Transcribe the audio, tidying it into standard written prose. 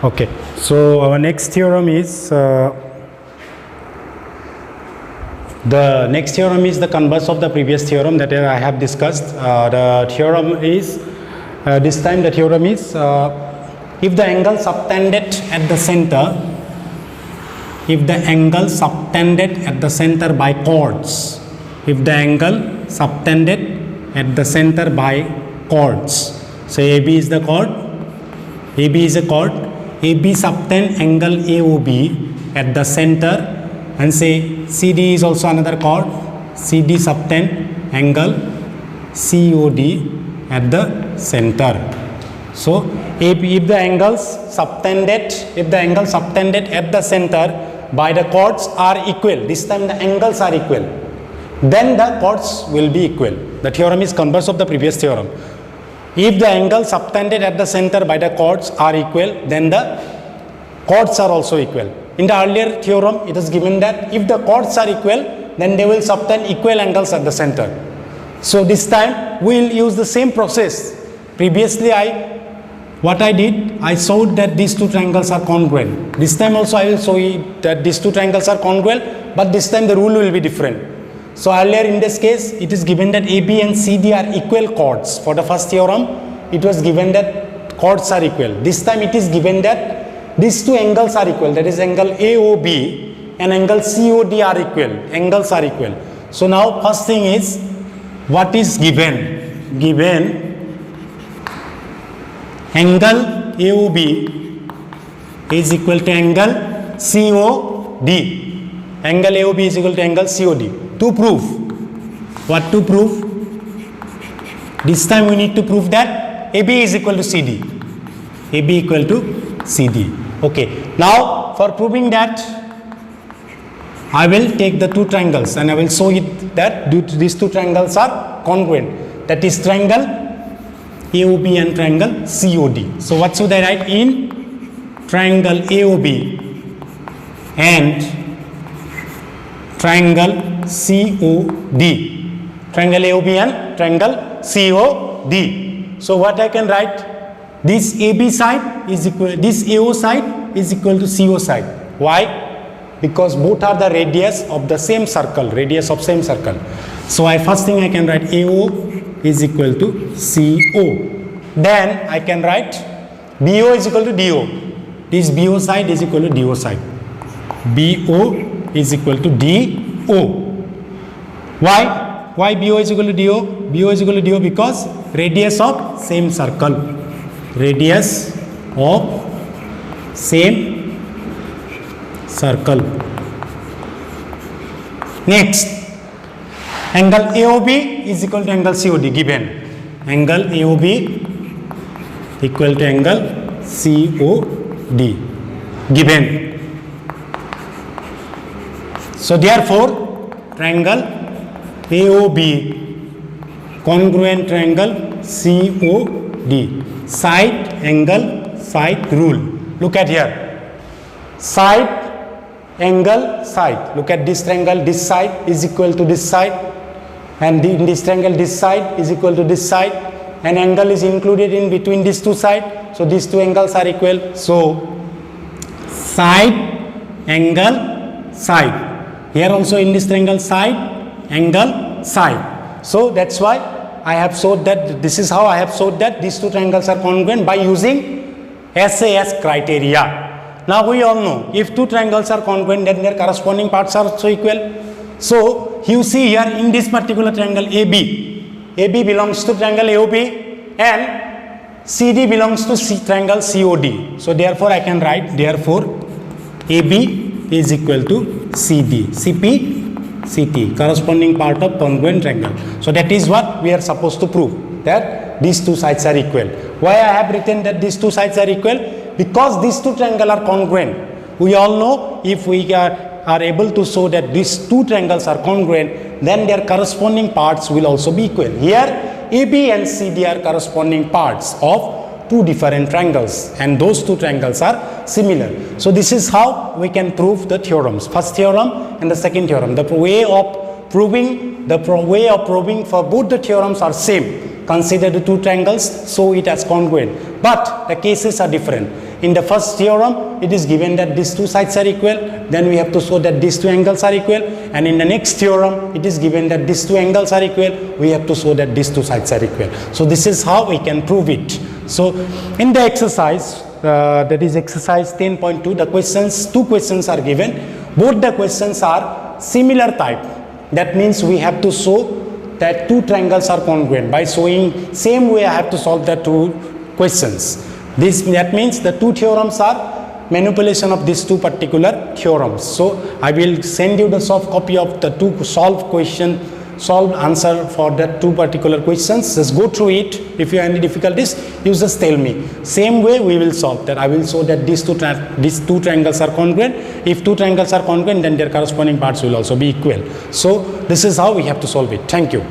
Okay, so our next theorem is the converse of the previous theorem that I have discussed. The theorem is this time the theorem is if the angle subtended at the center, if the angle subtended at the center by chords, if the angle subtended at the center by chords, so AB is the chord, AB is a chord, AB subtend angle AOB at the center, and say CD is also another chord, CD subtend angle COD at the center. So if the angle subtended at the center by the chords are equal, this time the angles are equal, then the chords will be equal. The theorem is converse of the previous theorem. If the angles subtended at the center by the chords are equal, then the chords are also equal. In the earlier theorem, it is given that if the chords are equal, then they will subtend equal angles at the center. So this time we will use the same process. Previously what I did, I showed that these two triangles are congruent. This time also I will show you that these two triangles are congruent, but this time the rule will be different. So earlier in this case, it is given that AB and CD are equal chords. For the first theorem, it was given that chords are equal. This time it is given that these two angles are equal, that is angle AOB and angle COD are equal, angles are equal. So now first thing is, what is given? Given angle AOB is equal to angle COD. Angle AOB is equal to angle COD. To prove, what to prove? This time we need to prove that AB is equal to CD. AB equal to CD. Okay. Now for proving that, I will take the two triangles and I will show it that these two triangles are congruent. That is triangle AOB and triangle COD. So what should I write? In triangle AOB and triangle COD. Triangle AOB and triangle COD. So what I can write? This AB side is equal, this AO side is equal to CO side. Why? Because both are the radius of the same circle, radius of same circle. So first thing I can write AO is equal to CO. Then I can write BO is equal to DO. This BO side is equal to DO side. BO is equal to DO. Why BO is equal to DO? BO is equal to DO because radius of same circle. Radius of same circle. Next, angle AOB is equal to angle COD given. Angle AOB equal to angle COD given. So therefore, triangle AOB congruent triangle COD. Side angle side rule. Look at here. Side angle side. Look at this triangle. This side is equal to this side, and in this triangle this side is equal to this side. An angle is included in between these two sides. So these two angles are equal. So side angle side. Here also in this triangle side angle side. So that's why I have showed that, this is how I have showed that these two triangles are congruent by using SAS criteria. Now we all know if two triangles are congruent, then their corresponding parts are also equal. So you see here in this particular triangle AB belongs to triangle AOB and CD belongs to triangle COD. So therefore I can write, therefore AB is equal to CD, CP, CT, corresponding part of congruent triangle. So that is what we are supposed to prove, that these two sides are equal. Why I have written that these two sides are equal? Because these two triangles are congruent. We all know if we are able to show that these two triangles are congruent, then their corresponding parts will also be equal. Here AB and CD are corresponding parts of two different triangles, and those two triangles are similar. So this is how we can prove the theorems, first theorem and the second theorem. The way of proving for both the theorems are same. consider the two triangles, show it as congruent. But the cases are different. In the first theorem, it is given that these two sides are equal, then we have to show that these two angles are equal, and in the next theorem, it is given that these two angles are equal, we have to show that these two sides are equal. So this is how we can prove it. So in the exercise, that is exercise 10.2, the two questions are given. Both the questions are similar type. That means we have to show that two triangles are congruent. By showing same way I have to solve the two questions. That means the two theorems are manipulation of these two particular theorems. So I will send you the soft copy of the two solved answer for that two particular questions. Just go through it. If you have any difficulties, you just tell me. Same way we will solve that. I will show that these two triangles are congruent. If two triangles are congruent, then their corresponding parts will also be equal. So this is how we have to solve it. Thank you.